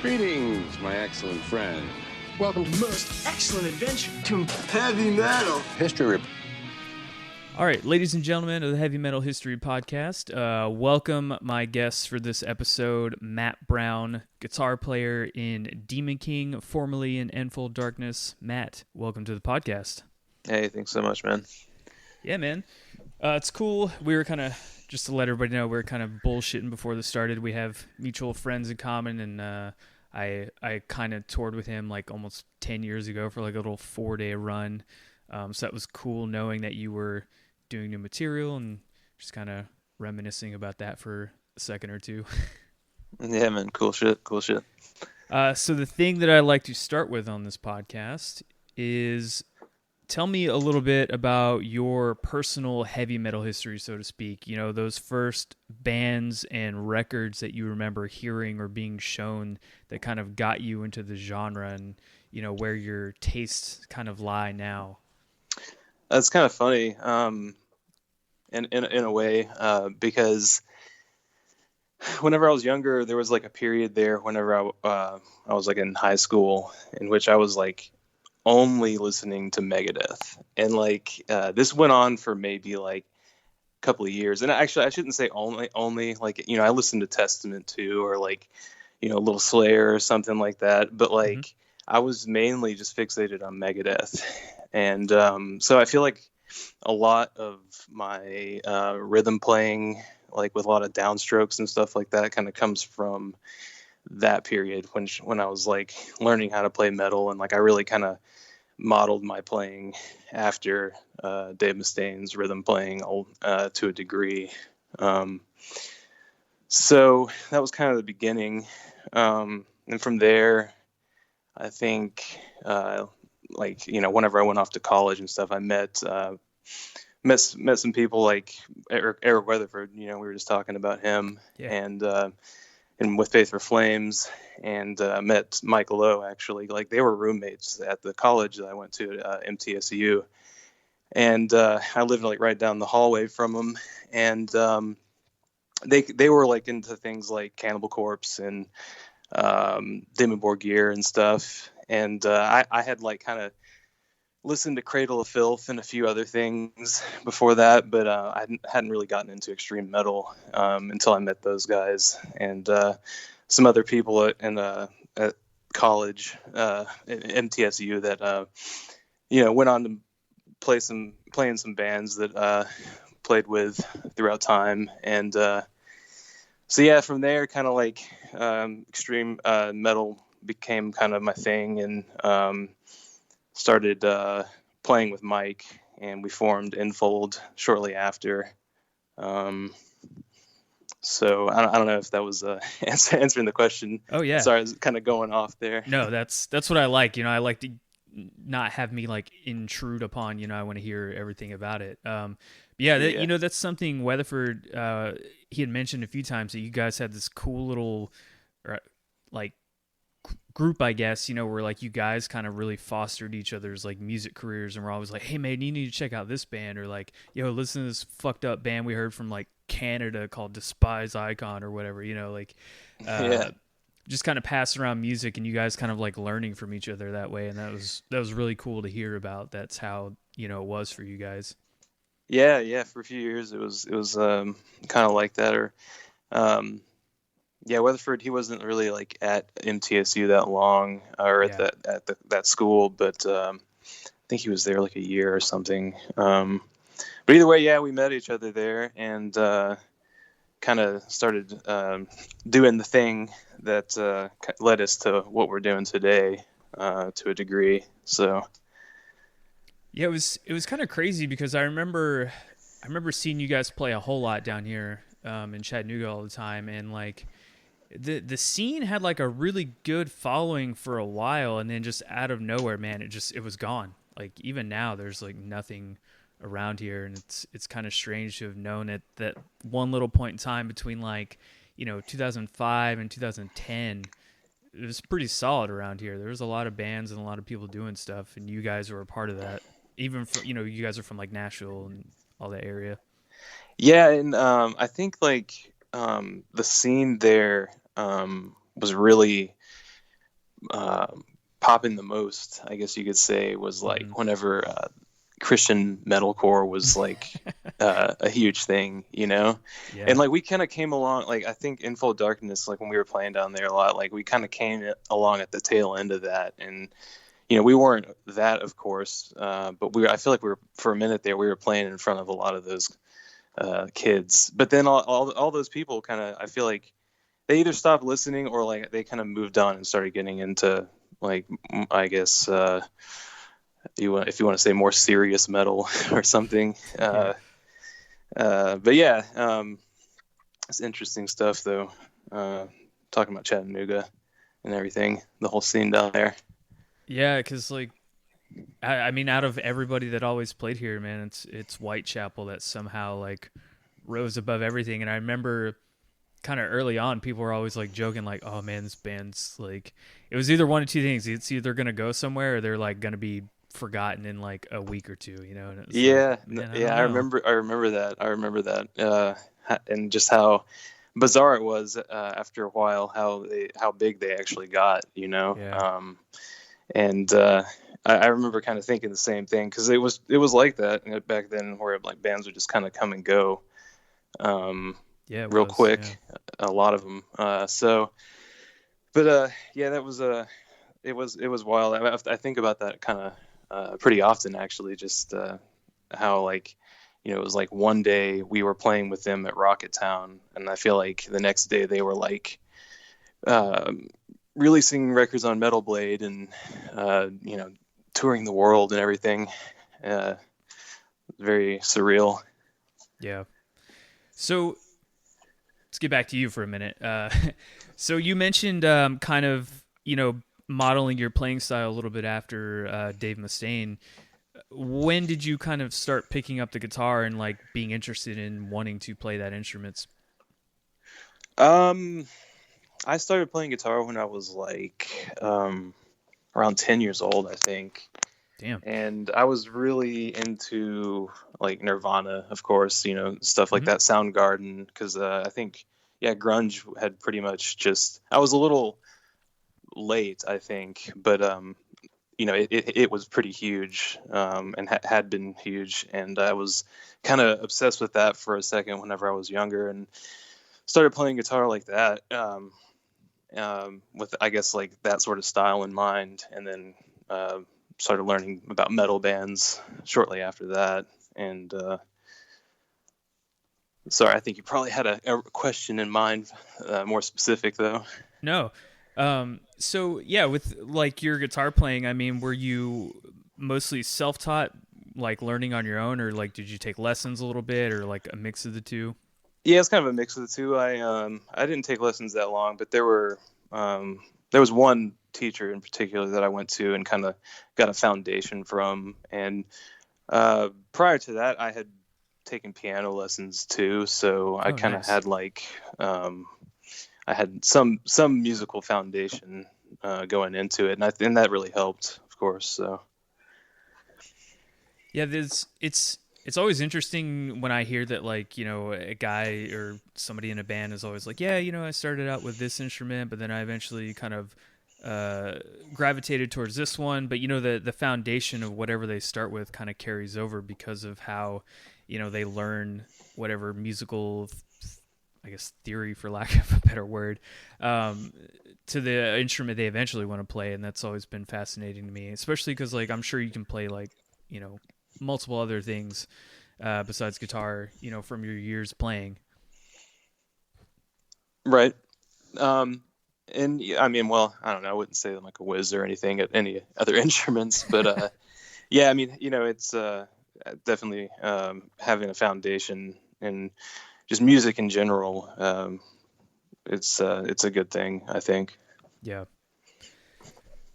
Greetings, my excellent friend. Welcome to Most Excellent Adventure to Heavy Metal History. All right, ladies and gentlemen of the Heavy Metal History Podcast, welcome my guests for this episode, Matt Brown, guitar player in Demon King, formerly in Enfold Darkness. Matt, welcome to the podcast. Hey, thanks so much, man. Yeah, man. It's cool. We were kind of, just to let everybody know, we were kind of bullshitting before this started. We have mutual friends in common, and I kind of toured with him like almost 10 years ago for like a little 4-day run. So that was cool knowing that you were doing new material and just kind of reminiscing about that for a second or two. Yeah, man. Cool shit. So the thing that I like to start with on this podcast is tell me a little bit about your personal heavy metal history, so to speak. You know, those first bands and records that you remember hearing or being shown that kind of got you into the genre and, you know, where your tastes kind of lie now. That's kind of funny, in a way, because whenever I was younger, there was like a period there whenever I was like in high school in which I was like only listening to Megadeth, and like this went on for maybe like a couple of years. And actually, I shouldn't say only like, you know, I listened to Testament too, or like, you know, Little Slayer or something like that. But like, I was mainly just fixated on Megadeth. And so I feel like a lot of my rhythm playing, like with a lot of downstrokes and stuff like that, kind of comes from that period when I was like learning how to play metal, and like I really kind of modeled my playing after Dave Mustaine's rhythm playing to a degree. So that was kind of the beginning, and from there, I think like, you know, whenever I went off to college and stuff, I met some people like Eric Weatherford. You know, we were just talking about him, and with Faith for Flames, and met Michael O. Actually, like they were roommates at the college that I went to at MTSU, and I lived like right down the hallway from them, and they were like into things like Cannibal Corpse and Dimmu Borgir and stuff. And I had like kind of listened to Cradle of Filth and a few other things before that, but I hadn't really gotten into extreme metal until I met those guys and some other people at college at MTSU that you know, went on to play in some bands that played with throughout time. And so yeah, from there, kind of like extreme metal became kind of my thing, and started playing with Mike, and we formed Enfold shortly after. So I don't know if that was answering the question. Oh yeah. Sorry, I was kind of going off there. No, that's what I like. You know, I like to not have me like intrude upon, you know, I want to hear everything about it. You know, that's something Weatherford, he had mentioned a few times that you guys had this cool little like group, I guess, you know, where like you guys kind of really fostered each other's like music careers, and we're always like, hey man, you need to check out this band, or like, yo, listen to this fucked up band we heard from like Canada called Despise Icon or whatever, you know, like just kind of passing around music, and you guys kind of like learning from each other that way. And that was really cool to hear about. That's how, you know, it was for you guys. Yeah, for a few years it was kind of like that. Or yeah, Weatherford, he wasn't really like at MTSU that long, or at that school, but I think he was there like a year or something. But either way, yeah, we met each other there, and kind of started doing the thing that led us to what we're doing today, to a degree. So yeah, it was kind of crazy because I remember seeing you guys play a whole lot down here in Chattanooga all the time, and like the scene had like a really good following for a while, and then just out of nowhere, man, it was gone. Like even now there's like nothing around here, and it's kind of strange to have known at that one little point in time between like, you know, 2005 and 2010. It was pretty solid around here. There was a lot of bands and a lot of people doing stuff, and you guys were a part of that. Even for, you know, you guys are from like Nashville and all that area. Yeah, and I think like the scene there was really popping the most, I guess you could say, was like whenever Christian metalcore was like a huge thing, you know? Yeah. And like we kind of came along, like I think Enfold Darkness, like when we were playing down there a lot, like we kind of came along at the tail end of that. And, you know, we weren't that, of course, but I feel like for a minute there, we were playing in front of a lot of those kids. But then all those people kind of, I feel like they either stopped listening or like they kind of moved on and started getting into like, I guess, if you want to say more serious metal or something. But yeah, it's interesting stuff though. Talking about Chattanooga and everything, the whole scene down there. Yeah, because like, I mean, out of everybody that always played here, man, it's Whitechapel that somehow like rose above everything. And I remember kind of early on, people were always like joking, like, "Oh man, this band's like," it was either one of two things: it's either gonna go somewhere or they're like gonna be forgotten in like a week or two, you know? And yeah, like, man, I remember that, and just how bizarre it was after a while, how big they actually got, you know? Yeah. And I remember kind of thinking the same thing, because it was like that back then, where like bands would just kind of come and go, real quick, yeah. A lot of them. Yeah, that was it was wild. I think about that kind of pretty often, actually, just how, like, you know, it was like one day we were playing with them at Rocket Town, and I feel like the next day they were like releasing records on Metal Blade and you know, touring the world and everything. Very surreal. Yeah. So let's get back to you for a minute. So you mentioned kind of, you know, modeling your playing style a little bit after Dave Mustaine. When did you kind of start picking up the guitar and like being interested in wanting to play that instrument? I started playing guitar when I was like around 10 years old, I think. Damn. And I was really into like Nirvana, of course, you know, stuff like that, Soundgarden, because I think, yeah, grunge had pretty much just, I was a little late, I think, but you know, it was pretty huge, and had been huge, and I was kind of obsessed with that for a second whenever I was younger, and started playing guitar like that, with, I guess, like that sort of style in mind, and then started learning about metal bands shortly after that. And sorry, I think you probably had a question in mind, more specific though. No. So yeah, with like your guitar playing, I mean, were you mostly self-taught, like learning on your own, or like did you take lessons a little bit, or like a mix of the two? Yeah, it's kind of a mix of the two. I didn't take lessons that long, but there was one teacher in particular that I went to and kind of got a foundation from. And prior to that, I had taken piano lessons too, so I kind of had like I had some musical foundation going into it, and that really helped, of course. So yeah, it's always interesting when I hear that, like, you know, a guy or somebody in a band is always like, yeah, you know, I started out with this instrument, but then I eventually kind of gravitated towards this one. But, you know, the foundation of whatever they start with kind of carries over because of how, you know, they learn whatever musical, I guess, theory, for lack of a better word, to the instrument they eventually want to play. And that's always been fascinating to me, especially because, like, I'm sure you can play, like, you know, multiple other things besides guitar, you know, from your years playing. Right. And I mean, well, I don't know, I wouldn't say I'm like a whiz or anything at any other instruments, but yeah, I mean, you know, it's definitely having a foundation in just music in general. It's a good thing, I think. Yeah.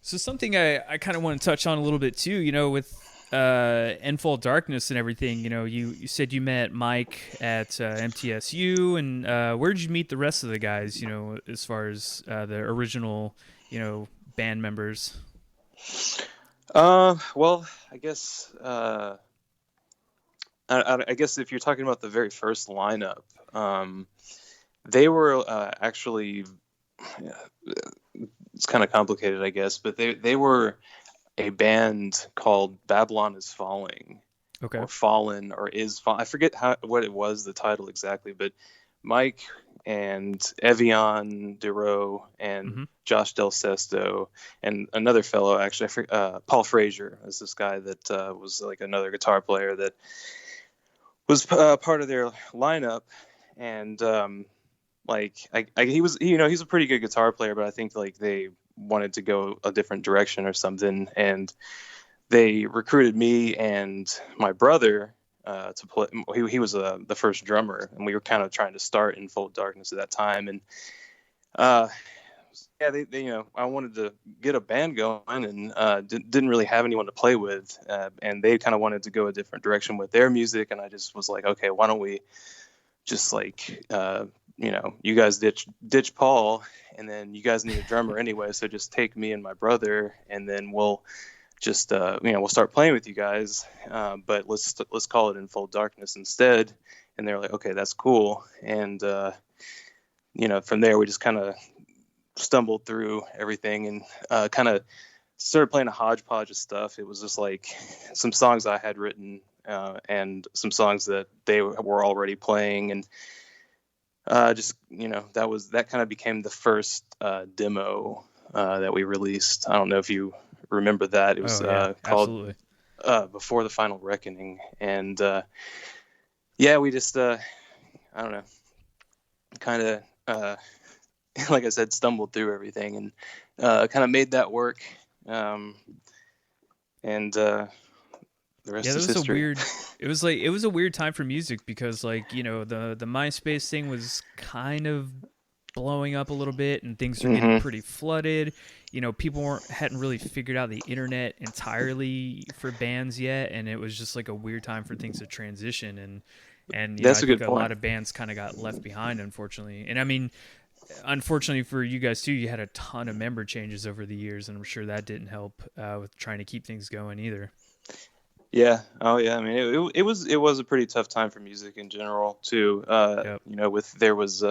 So something I kind of want to touch on a little bit too, you know, with Enfold Darkness and everything, you know, you said you met Mike at MTSU, and where did you meet the rest of the guys, you know, as far as the original, you know, band members? Well, I guess I guess if you're talking about the very first lineup, they were actually, it's kind of complicated, I guess. But they were a band called Babylon is Falling, Okay. or Fallen, or is Fall. I forget what it was, the title exactly, but Mike and Evian Duro and Josh Del Sesto and another fellow, actually, Paul Frazier is this guy that was like another guitar player that was part of their lineup. And he was, he's a pretty good guitar player, but I think like they wanted to go a different direction or something, and they recruited me and my brother to play. He was the first drummer, and we were kind of trying to start Enfold Darkness at that time. And they I wanted to get a band going, and didn't really have anyone to play with, and they kind of wanted to go a different direction with their music, and I just was like, okay, why don't we just like you guys ditch Paul, and then you guys need a drummer anyway, so just take me and my brother, and then we'll just we'll start playing with you guys, but let's call it Enfold Darkness instead. And they're like, okay, that's cool. And from there we just kind of stumbled through everything and kind of started playing a hodgepodge of stuff. It was just like some songs I had written and some songs that they were already playing, and that kind of became the first demo that we released. I don't know if you remember that. It was called Before the Final Reckoning. And we just I don't know, kind of like I said, stumbled through everything and kind of made that work. And the rest is history. It was a weird time for music, because like, the MySpace thing was kind of blowing up a little bit, and things are getting pretty flooded. People hadn't really figured out the internet entirely for bands yet, and it was just like a weird time for things to transition. And that's I think a lot of bands kind of got left behind, unfortunately. And I mean, unfortunately for you guys too, you had a ton of member changes over the years, and I'm sure that didn't help with trying to keep things going either. Yeah. Oh yeah. I mean, it was a pretty tough time for music in general too. There was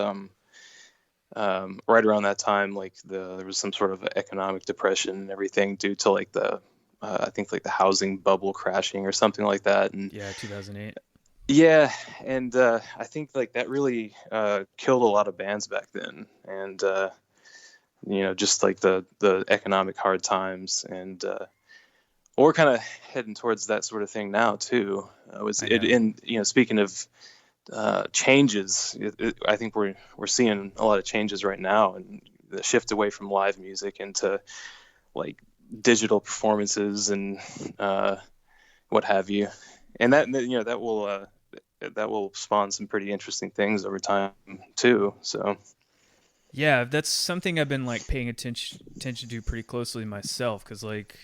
right around that time, like there was some sort of economic depression and everything due to like I think like the housing bubble crashing or something like that. And 2008. Yeah, and I think like that really killed a lot of bands back then, and just like the economic hard times, and we're kind of heading towards that sort of thing now too. Speaking of changes, I think we're seeing a lot of changes right now, and the shift away from live music into like digital performances and what have you, and that will spawn some pretty interesting things over time too. So yeah, that's something I've been like paying attention to pretty closely myself, because like,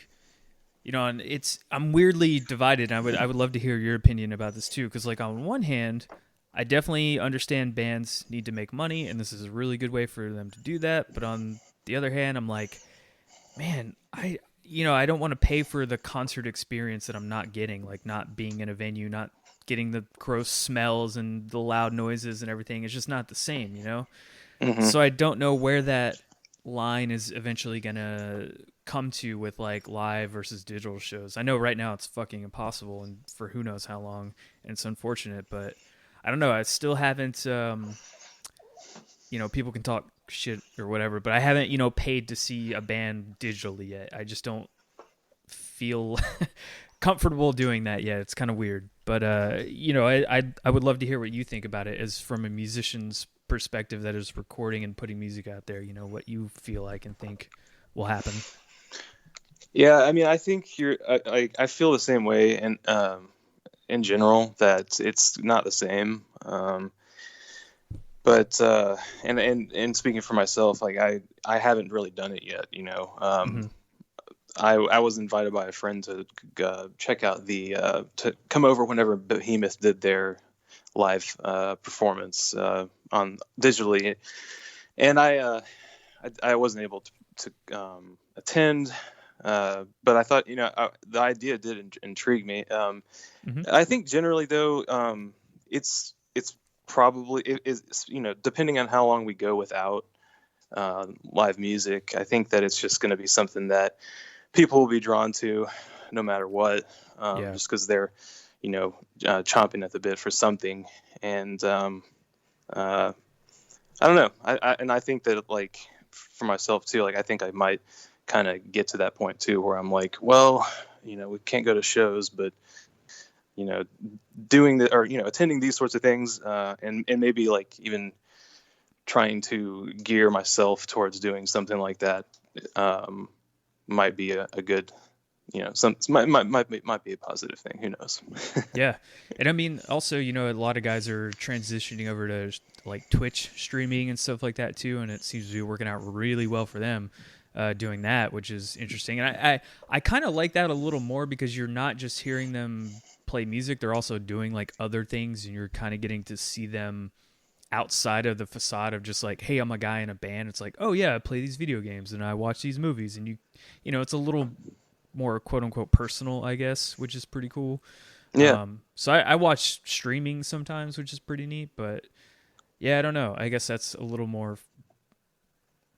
I'm weirdly divided. I would love to hear your opinion about this too, because like on one hand, I definitely understand bands need to make money, and this is a really good way for them to do that. But on the other hand, I'm like, man, I don't want to pay for the concert experience that I'm not getting, like not being in a venue, not getting the gross smells and the loud noises and everything. It's just not the same, So I don't know where that line is eventually gonna come to with like live versus digital shows. I know right now it's fucking impossible, and for who knows how long, and it's unfortunate, but I don't know. I still haven't people can talk shit or whatever, but I haven't paid to see a band digitally yet. I just don't feel comfortable doing that yet. It's kind of weird, but I would love to hear what you think about it, as from a musician's perspective that is recording and putting music out there. What you feel like and think will happen. Yeah, I mean, I think I feel the same way, and in general, that it's not the same. But and speaking for myself, like I haven't really done it yet. I was invited by a friend to check out to come over whenever Behemoth did their live performance on digitally, and I wasn't able to attend, but I thought the idea did intrigue me. I think generally though, it's probably depending on how long we go without live music. I think that it's just going to be something that people will be drawn to no matter what, just because they're, chomping at the bit for something. And I don't know. I think that, like, for myself too, like, I think I might kind of get to that point too, where I'm like, well, we can't go to shows, but doing attending these sorts of things, and maybe like even trying to gear myself towards doing something like that, might be a good, might be a positive thing. Who knows? Yeah. And I mean, also, a lot of guys are transitioning over to like Twitch streaming and stuff like that too, and it seems to be working out really well for them, doing that, which is interesting. And I kind of like that a little more, because you're not just hearing them play music, they're also doing like other things, and you're kind of getting to see them outside of the facade of just like, hey, I'm a guy in a band. It's like, oh yeah, I play these video games and I watch these movies, and it's a little more quote unquote personal, I guess, which is pretty cool. Yeah. So I watch streaming sometimes, which is pretty neat, but yeah, I don't know. I guess that's a little more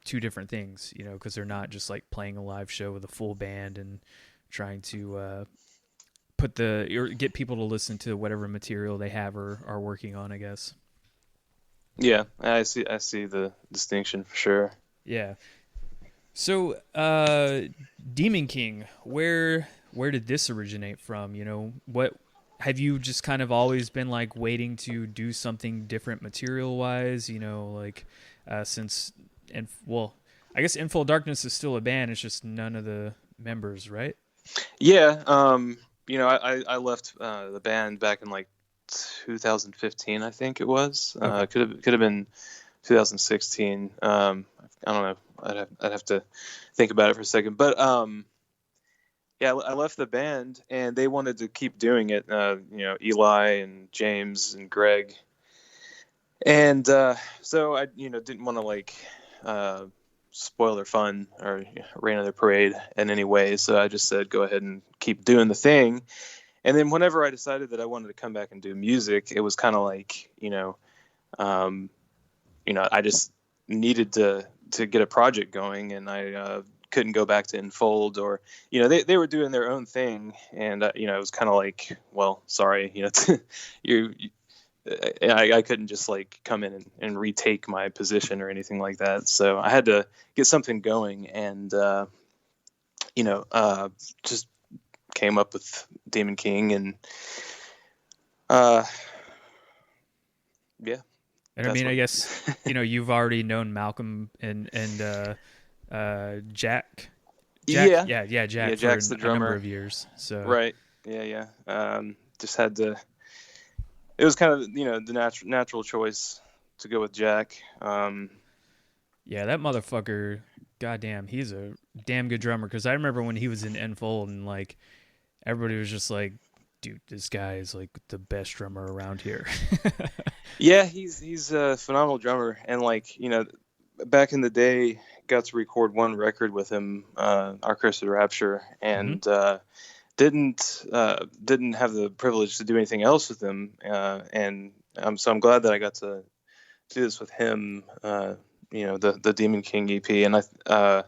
two different things, because they're not just like playing a live show with a full band and trying to get people to listen to whatever material they have or are working on, I guess. Yeah, I see the distinction for sure. Yeah. So, Demon King, where did this originate from? What have you just kind of always been like waiting to do something different material wise? Since I guess Enfold Darkness is still a band. It's just none of the members, right? Yeah. I left the band back in like 2015, I think it was. Okay. Could have been 2016. I don't know. I'd have to think about it for a second. But yeah, I left the band, and they wanted to keep doing it. Eli and James and Greg, and so I didn't want to like spoil their fun or rain on their parade in any way. So I just said, go ahead and keep doing the thing. And then whenever I decided that I wanted to come back and do music, it was kind of like, I just needed to get a project going, and I couldn't go back to Enfold, or, they were doing their own thing. And, it was kind of like, well, sorry, I couldn't just like come in and retake my position or anything like that. So I had to get something going, and, just came up with Demon King, and yeah. And I mean, I guess you've already known Malcolm and Jack. Yeah, Jack. Jack's for the drummer. A number of years. So right, yeah. Just had to. It was kind of the natural choice to go with Jack. Yeah, that motherfucker. Goddamn, he's a damn good drummer. Because I remember when he was in Enfold, and like everybody was just like, dude, this guy is like the best drummer around here. Yeah, he's a phenomenal drummer, and like back in the day, got to record one record with him, Our Cursed Rapture, and didn't have the privilege to do anything else with him, and so I'm glad that I got to do this with him. The Demon King EP, and I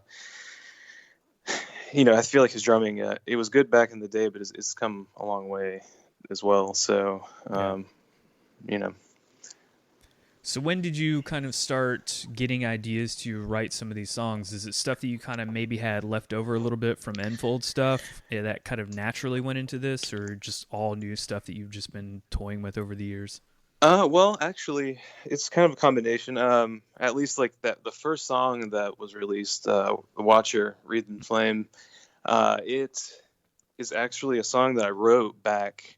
feel like his drumming, it was good back in the day, but it's come a long way as well. So, So when did you kind of start getting ideas to write some of these songs? Is it stuff that you kind of maybe had left over a little bit from Enfold stuff that kind of naturally went into this, or just all new stuff that you've just been toying with over the years? Well, actually, it's kind of a combination. At least like that, the first song that was released, The Watcher, Wreathed in Flame, it is actually a song that I wrote back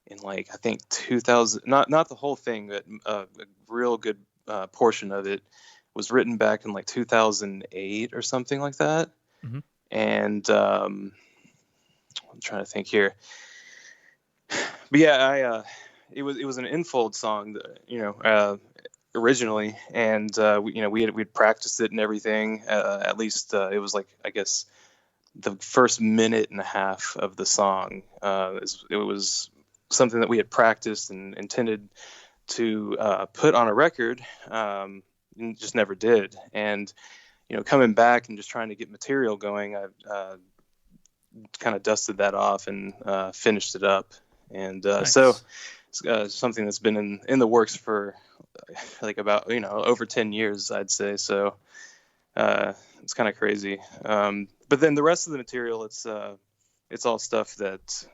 in like, I think 2000, not the whole thing, but a real good portion of it was written back in like 2008 or something like that. Mm-hmm. And I'm trying to think here, but yeah, it was an Enfold song, originally, and we'd practiced it and everything. At least it was like, I guess, the first minute and a half of the song. It was something that we had practiced and intended to put on a record just never did. And coming back and just trying to get material going, I kind of dusted that off and finished it up. And Nice. so it's something that's been in the works for like about over 10 years, I'd say. So it's kind of crazy. But then the rest of the material, it's all stuff that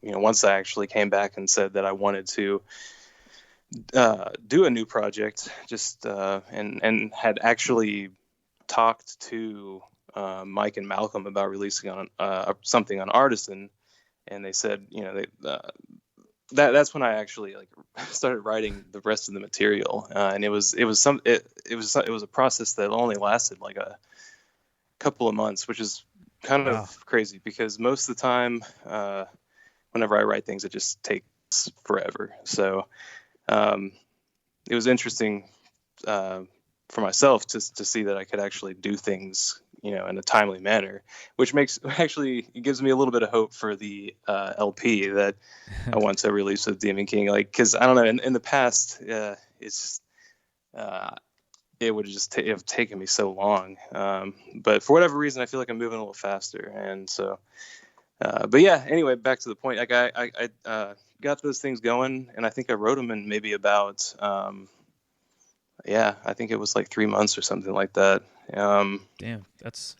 once I actually came back and said that I wanted to do a new project, just and had actually talked to Mike and Malcolm about releasing on something on Artisan, and they said that's when I actually like started writing the rest of the material, and it was a process that only lasted like a couple of months, which is kind of crazy because most of the time whenever I write things, it just takes forever. So it was interesting for myself to see that I could actually do things in a timely manner, which it gives me a little bit of hope for the LP that I want to release with Demon King. Like, because I don't know, in the past, it's it would just have taken me so long. But for whatever reason, I feel like I'm moving a little faster, and so. But yeah, anyway, back to the point. Like I got those things going, and I think I wrote them in maybe about I think it was like 3 months or something like that. Damn, that's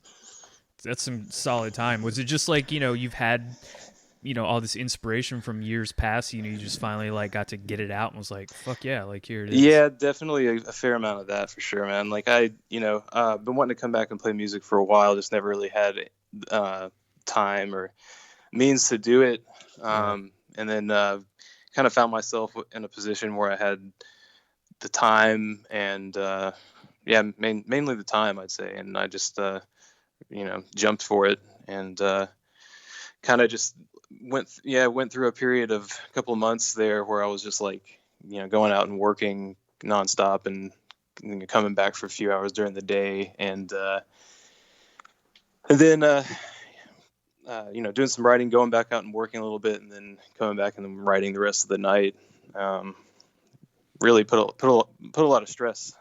some solid time. Was it just like you've had all this inspiration from years past? You just finally like got to get it out and was like, fuck yeah, like here it is. Yeah, definitely a fair amount of that for sure, man. Like I been wanting to come back and play music for a while, just never really had time or means to do it. And then kind of found myself in a position where I had the time and mainly the time, I'd say, and I just jumped for it and kind of just went through a period of a couple of months there where I was just like going out and working nonstop and coming back for a few hours during the day and then doing some writing, going back out and working a little bit, and then coming back and then writing the rest of the night. Really put a lot of stress,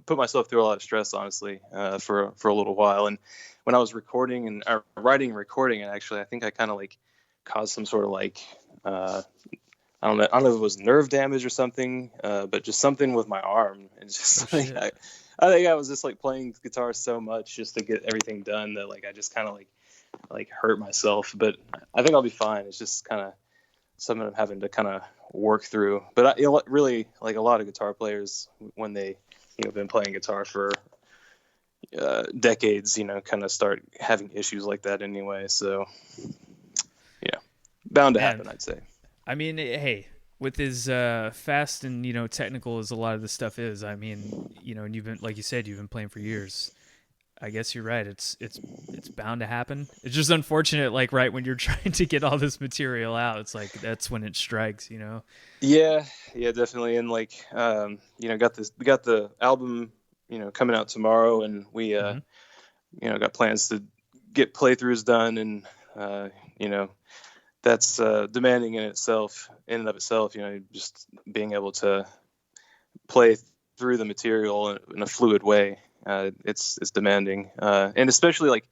put myself through a lot of stress, honestly, for a little while. And when I was recording and writing and recording, and actually, I think I kind of like caused some sort of like I don't know if it was nerve damage or something, but just something with my arm. And just I think I was just like playing guitar so much just to get everything done that like I just kind of like hurt myself. But I think I'll be fine. It's just kind of something I'm having to kind of work through. But really, like a lot of guitar players, when they been playing guitar for decades, kind of start having issues like that anyway. So bound to happen, I'd say. I mean, hey, with as fast and technical as a lot of this stuff is, I mean, and you've been, like you said, you've been playing for years. I guess you're right. It's bound to happen. It's just unfortunate, like right when you're trying to get all this material out, it's like that's when it strikes, Yeah, definitely. And like, we got the album, coming out tomorrow, and we, got plans to get playthroughs done, and that's demanding in and of itself. Just being able to play through the material in a fluid way. It's demanding, and especially like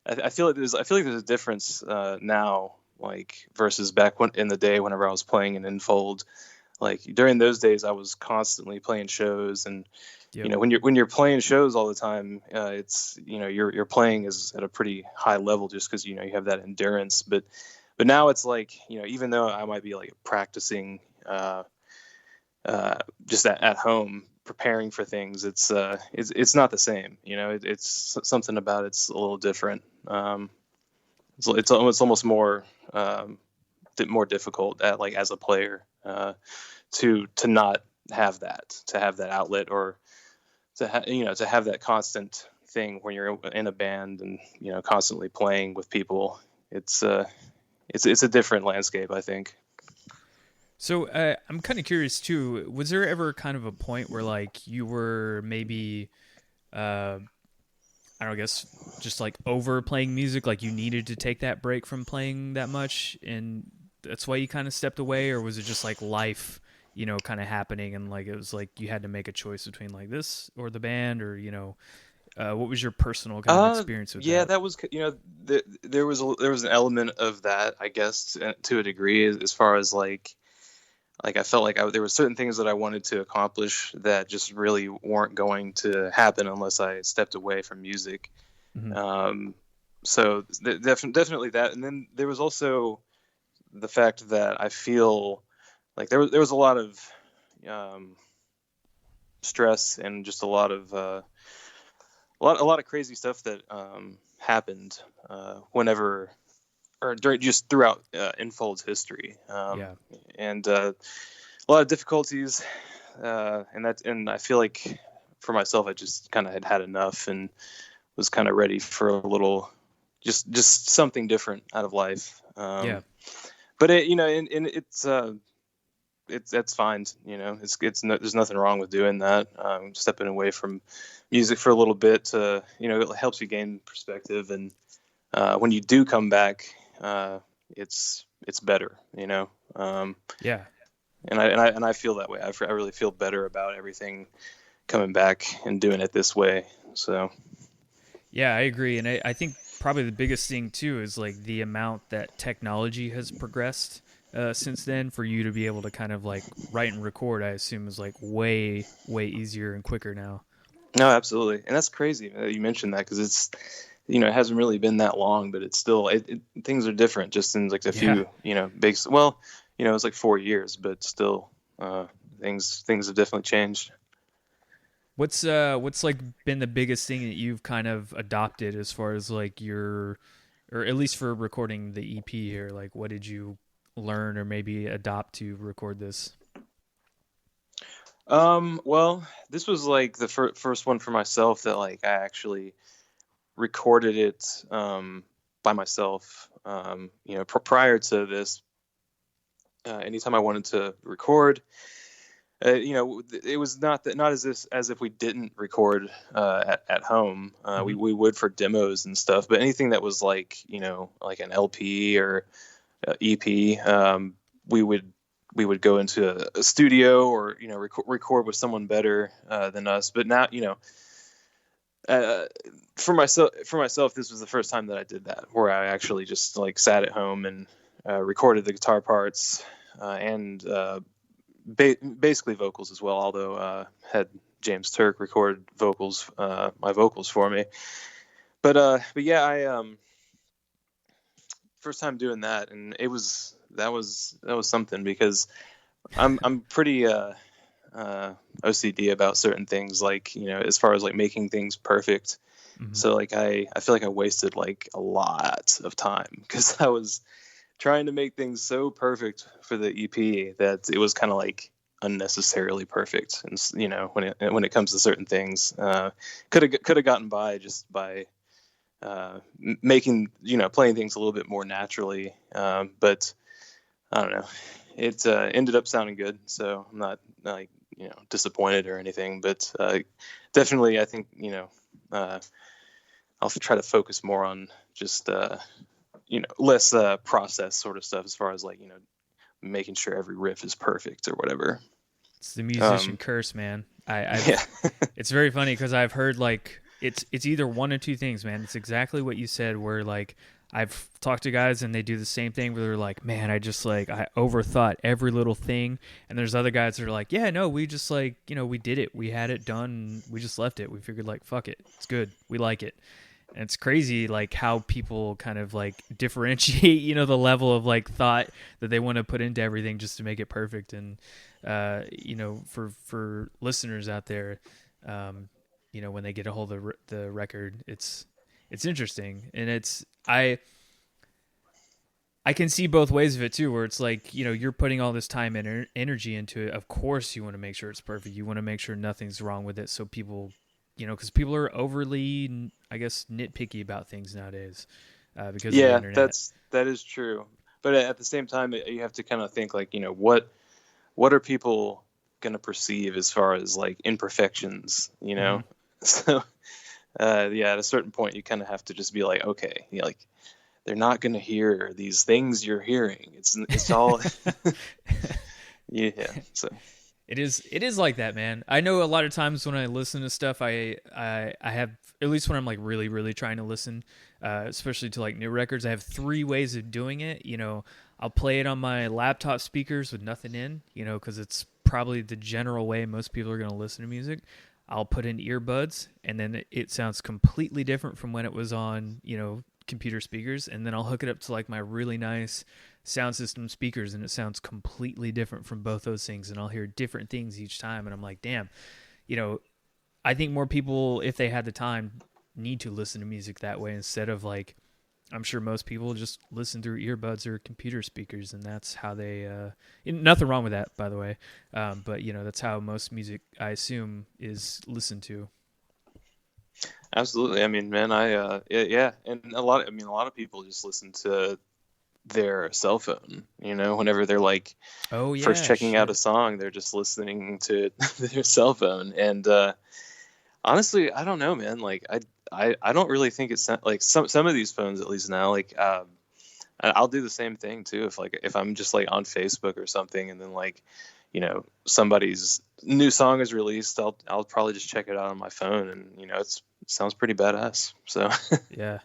I feel like there's a difference now, like versus back in the day whenever I was playing in Enfold. Like during those days, I was constantly playing shows, and when you're playing shows all the time, it's your playing is at a pretty high level just because you have that endurance. But now it's like even though I might be like practicing just at home, preparing for things, it's not the same. It's something about it's a little different. It's almost more difficult as a player to not have that, to have that outlet, or to have that constant thing when you're in a band and constantly playing with people. It's a different landscape, I think. So I'm kind of curious too. Was there ever kind of a point where like you were maybe, I guess just like over playing music, like you needed to take that break from playing that much, and that's why you kind of stepped away, or was it just like life kind of happening, and like it was like you had to make a choice between like this or the band, or what was your personal kind of experience with yeah, that? that was, there was an element of that, I guess, to a degree, as far as like I felt like there were certain things that I wanted to accomplish that just really weren't going to happen unless I stepped away from music. Mm-hmm. So definitely that. And then there was also the fact that I feel like there was a lot of stress and just a lot of crazy stuff that happened whenever or during just throughout Enfold's history. Yeah. And a lot of difficulties, and I feel like for myself, I just kind of had enough and was kind of ready for a little, just something different out of life. Yeah. But and it's that's fine. There's nothing wrong with doing that. Stepping away from music for a little bit to, it helps you gain perspective, and when you do come back, it's better. Yeah. And I feel that way. I really feel better about everything coming back and doing it this way. So. Yeah, I agree, and I think probably the biggest thing too is like the amount that technology has progressed since then. For you to be able to kind of like write and record, I assume is like way easier and quicker now. No, absolutely, and that's crazy that you mentioned that, because it's it hasn't really been that long, but it's still things are different just in like a few big. Well, it's like 4 years, but still things have definitely changed. What's like been the biggest thing that you've kind of adopted as far as like or at least for recording the EP here? Like, what did you learn or maybe adopt to record this? Well, this was like the first one for myself that like I actually recorded it by myself. Prior to this, anytime I wanted to record, it was not as if we didn't record at home. We would for demos and stuff, but anything that was like like an LP or EP, we would go into a studio or record with someone better than us. But now for myself, this was the first time that I did that, where I actually just like sat at home and recorded the guitar parts and basically vocals as well, although had James Turk record my vocals for me. But yeah, I first time doing that, and that was something, because I'm pretty OCD about certain things, like as far as like making things perfect. Mm-hmm. So like I feel like I wasted like a lot of time because I was trying to make things so perfect for the EP that it was kind of like unnecessarily perfect. And when it comes to certain things, could have gotten by just by making playing things a little bit more naturally. But I don't know. It ended up sounding good, so I'm not like disappointed or anything. But definitely, I think I'll try to focus more on just less process sort of stuff, as far as like making sure every riff is perfect or whatever. It's the musician curse, man. Yeah. It's very funny because I've heard like it's either one or two things, man. It's exactly what you said, where like I've talked to guys and they do the same thing where they're like, man, I overthought every little thing. And there's other guys that are like, yeah, no, we just like, we did it. We had it done. We just left it. We figured like, fuck it. It's good. We like it. And it's crazy, like how people kind of like differentiate, the level of like thought that they want to put into everything just to make it perfect. And, for listeners out there, when they get a hold of the record, it's interesting. And I can see both ways of it too, where it's like, you're putting all this time and energy into it. Of course you want to make sure it's perfect. You want to make sure nothing's wrong with it. So people, because people are overly, I guess, nitpicky about things nowadays because of the internet. that is true. But at the same time, you have to kind of think like, what are people going to perceive as far as like imperfections, Mm-hmm. So, at a certain point, you kind of have to just be like, okay, like they're not going to hear these things you're hearing. It's all, Yeah. So It is like that, man. I know a lot of times when I listen to stuff, I have, at least when I'm like really really trying to listen, especially to like new records, I have three ways of doing it. I'll play it on my laptop speakers with nothing in, because it's probably the general way most people are going to listen to music. I'll put in earbuds, and then it sounds completely different from when it was on, computer speakers. And then I'll hook it up to like my really nice sound system speakers, and it sounds completely different from both those things. And I'll hear different things each time. And I'm like, damn, I think more people, if they had the time, need to listen to music that way instead of like, I'm sure most people just listen through earbuds or computer speakers, and that's how they. Nothing wrong with that, by the way, but that's how most music, I assume, is listened to. absolutely. I mean, man, yeah, and a lot of people just listen to their cell phone. Whenever they're like, oh yeah, first checking out a song, they're just listening to their cell phone. And honestly, I don't know, man. Like, I don't really think it's like some of these phones, at least now, like I'll do the same thing too. If I'm just like on Facebook or something, and then like, somebody's new song is released, I'll probably just check it out on my phone, and it sounds pretty badass. So yeah,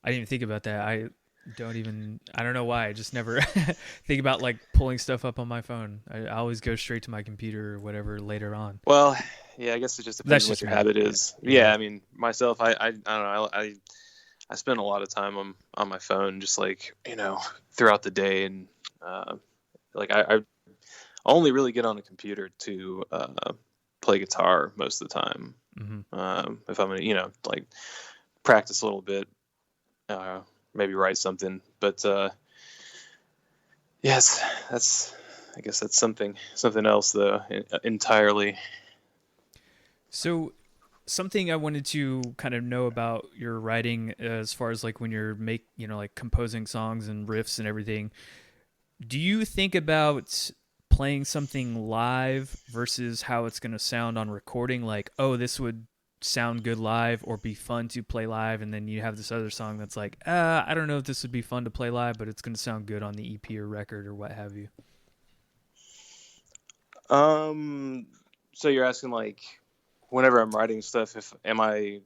I didn't even think about that. I don't know why. I just never think about like pulling stuff up on my phone. I always go straight to my computer or whatever later on. Well, yeah, I guess it just depends what your habit is. Yeah, I mean, myself, I don't know. I spend a lot of time on my phone, just like, throughout the day. And like I only really get on a computer to play guitar most of the time. Mm-hmm. If I'm going to, like practice a little bit, maybe write something. But yes, I guess that's something else though, entirely. So something I wanted to kind of know about your writing, as far as like when you're like composing songs and riffs and everything, do you think about playing something live versus how it's going to sound on recording? Like, oh, this would sound good live or be fun to play live, and then you have this other song that's like, I don't know if this would be fun to play live, but it's going to sound good on the EP or record or what have you. So you're asking like, whenever I'm writing stuff, am I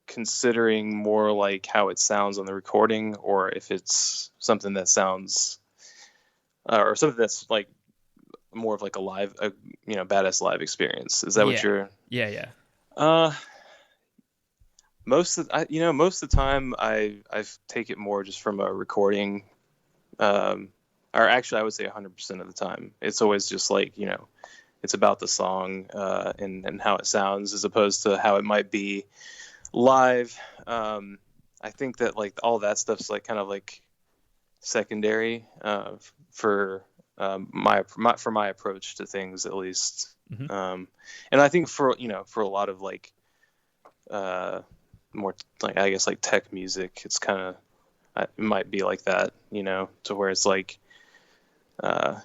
considering more like how it sounds on the recording, or if it's something that sounds, or something that's like more of like a live, badass live experience? Is that what you're? Yeah. Most of the time I take it more just from a recording, or actually I would say 100% of the time. It's always just like, it's about the song and how it sounds, as opposed to how it might be live. I think that like all that stuff's like kind of like secondary for my approach to things, at least. Mm-hmm. And I think for a lot of like more like, I guess, like tech music, it's kind of, it might be like that, to where it's like, I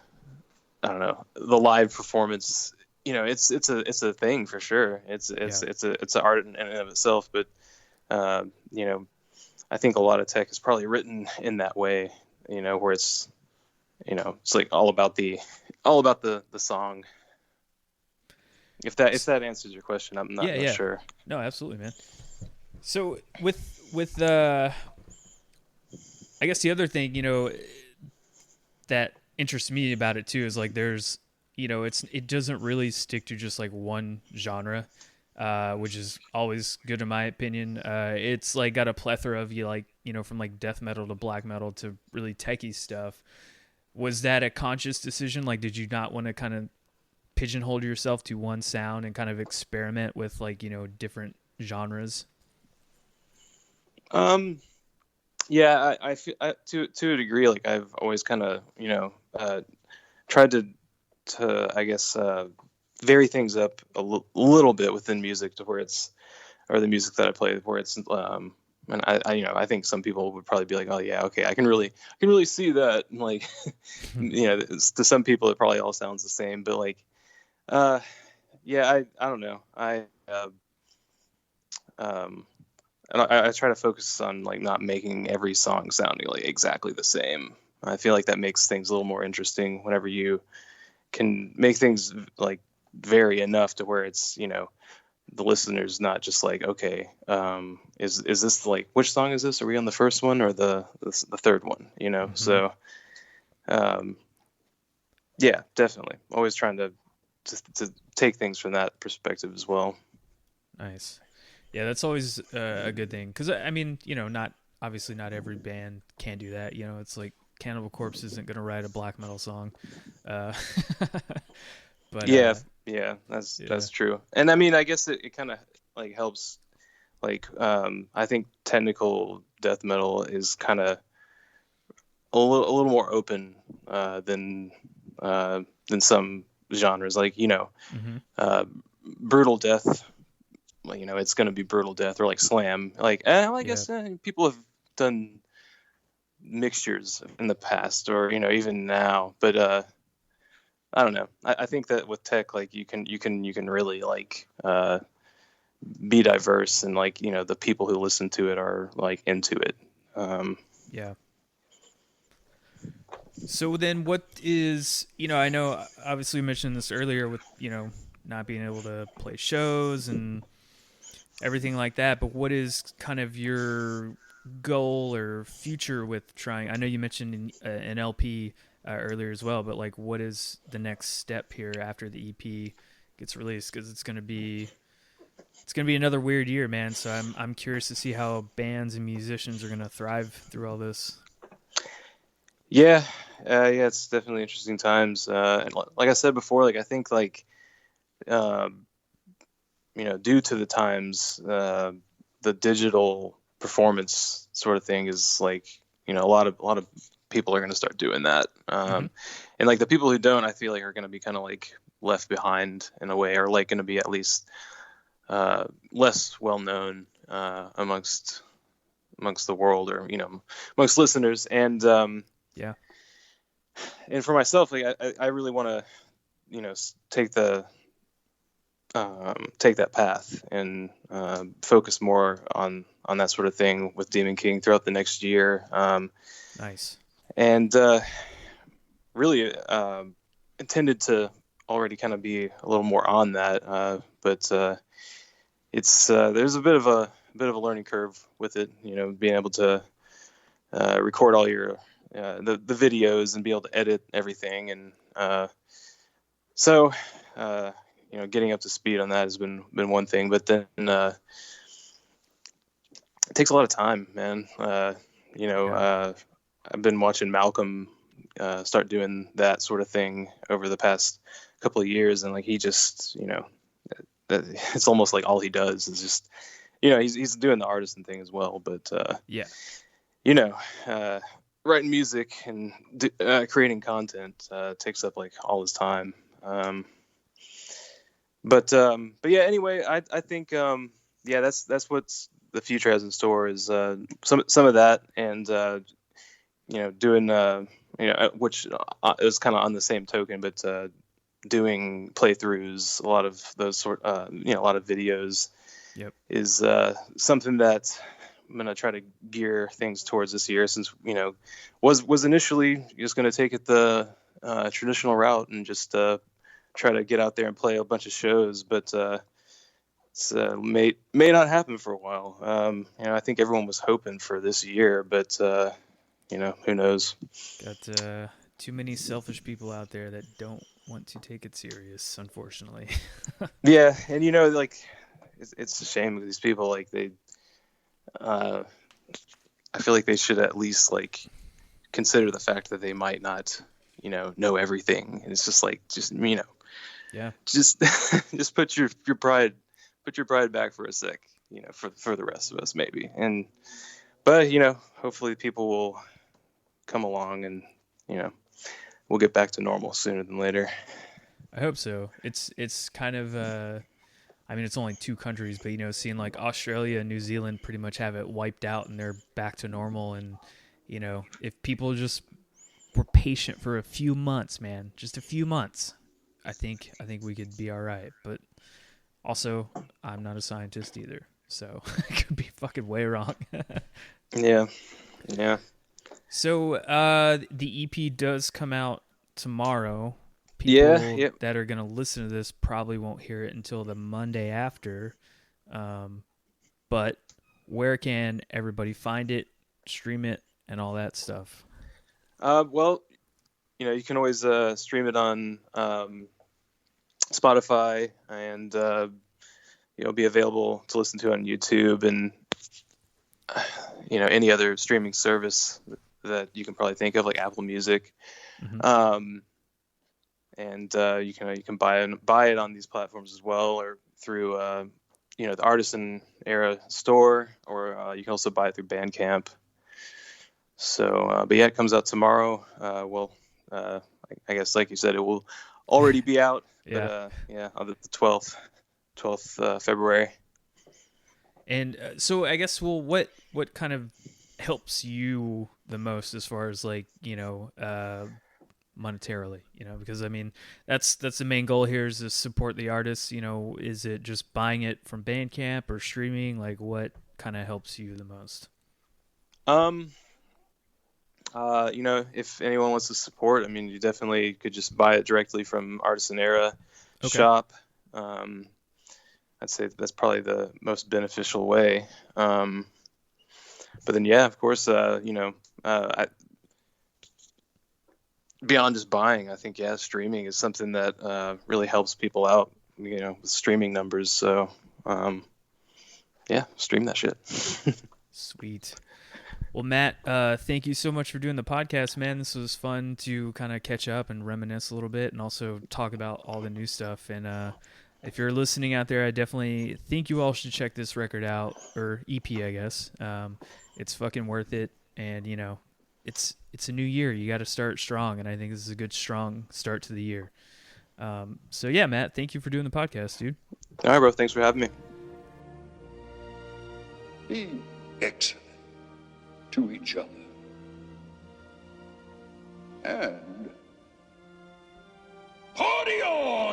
don't know, the live performance, it's a thing for sure. It's an art in and of itself, but I think a lot of tech is probably written in that way, where it's, it's like all about the song. If that answers your question, I'm not sure. No, absolutely, man. So with I guess the other thing, that interests me about it too is like there's, it doesn't really stick to just like one genre, which is always good in my opinion. It's like got a plethora of from like death metal to black metal to really techie stuff. Was that a conscious decision? Like, did you not want to kind of pigeonhole yourself to one sound and kind of experiment with like, different genres? Yeah, I feel to a degree, like I've always kind of, tried to I guess, vary things up a little bit within music, to where it's, or the music that I play, where it's, and I think some people would probably be like, oh yeah, okay, I can really see that. And like, to some people it probably all sounds the same, but like, yeah, I don't know. And I try to focus on like not making every song sounding like exactly the same. I feel like that makes things a little more interesting whenever you can make things like vary enough to where it's, the listener's not just like, okay, is this like, which song is this? Are we on the first one or the third one? Mm-hmm. So yeah, definitely always trying to take things from that perspective as well. Nice. Yeah, that's always a good thing, because I mean, not obviously not every band can do that. It's like Cannibal Corpse isn't gonna write a black metal song, but yeah, that's true. And I mean, I guess it kind of like helps. Like, I think technical death metal is kind of a little more open than some genres. Like, mm-hmm. Brutal death. Like, it's going to be brutal death, or like slam. Like, I guess people have done mixtures in the past, or even now. But I don't know. I think that with tech, like you can really like be diverse, and like the people who listen to it are like into it. Yeah. So then, what is I know obviously you mentioned this earlier with not being able to play shows and everything like that, but what is kind of your goal or future with trying? I know you mentioned an LP earlier as well, but like, what is the next step here after the EP gets released? Because it's gonna be another weird year, man. So I'm curious to see how bands and musicians are gonna thrive through all this. Yeah, it's definitely interesting times. And like I said before, like I think like due to the times, the digital performance sort of thing is like, a lot of people are going to start doing that. Mm-hmm. And like the people who don't, I feel like are going to be kind of like left behind in a way, or like going to be at least less well known amongst the world, or amongst listeners. And yeah. And for myself, like I really want to take that path and focus more on that sort of thing with Demon King throughout the next year. Nice. And really intended to already kind of be a little more on that, but it's there's a bit of a learning curve with it. Being able to record all your the videos and be able to edit everything, and so getting up to speed on that has been one thing. But then it takes a lot of time, man. I've been watching Malcolm start doing that sort of thing over the past couple of years, and like he just it's almost like all he does is just he's doing the artisan thing as well, but writing music and creating content takes up like all his time. But yeah, anyway, I think that's what's the future has in store, is some of that, and doing which is kind of on the same token, but doing playthroughs, a lot of those a lot of videos. Yep. Is something that I'm gonna try to gear things towards this year, since was initially just gonna take it the traditional route and just try to get out there and play a bunch of shows, but it's may not happen for a while. I think everyone was hoping for this year, but who knows? Got too many selfish people out there that don't want to take it serious, unfortunately. Yeah, and like it's a shame of these people. Like they, I feel like they should at least like consider the fact that they might not, know everything. And it's just like, yeah, just put your pride back for a sec, for the rest of us maybe. But hopefully people will come along, and we'll get back to normal sooner than later. I hope so. It's kind of I mean, it's only 2 countries, but seeing like Australia and New Zealand pretty much have it wiped out and they're back to normal. And if people just were patient for a few months, man, just a few months, I think we could be all right. But also, I'm not a scientist either, so I could be fucking way wrong. Yeah. So the EP does come out tomorrow. people that are going to listen to this probably won't hear it until the Monday after. But where can everybody find it, stream it, and all that stuff? Well, you can always stream it on Spotify, and be available to listen to on YouTube and any other streaming service that you can probably think of, like Apple Music. Mm-hmm. And you can buy it on these platforms as well, or through the Artisan Era store, or you can also buy it through Bandcamp. So, but yeah, it comes out tomorrow. I guess, like you said, it will already be out. Yeah. But, on the 12th February. And so I guess, well, what kind of helps you the most as far as like, monetarily, because I mean, that's the main goal here, is to support the artists. Is it just buying it from Bandcamp or streaming? Like, what kind of helps you the most? If anyone wants to support, I mean, you definitely could just buy it directly from Artisan Era shop. I'd say that's probably the most beneficial way. But then, yeah, of course, beyond just buying, I think, streaming is something that really helps people out, with streaming numbers. So, stream that shit. Sweet. Well, Matt, thank you so much for doing the podcast, man. This was fun to kind of catch up and reminisce a little bit, and also talk about all the new stuff. And if you're listening out there, I definitely think you all should check this record out, or EP, I guess. It's fucking worth it, and it's a new year. You got to start strong, and I think this is a good, strong start to the year. So yeah, Matt, thank you for doing the podcast, dude. All right, bro. Thanks for having me. Be excellent to each other, and party on!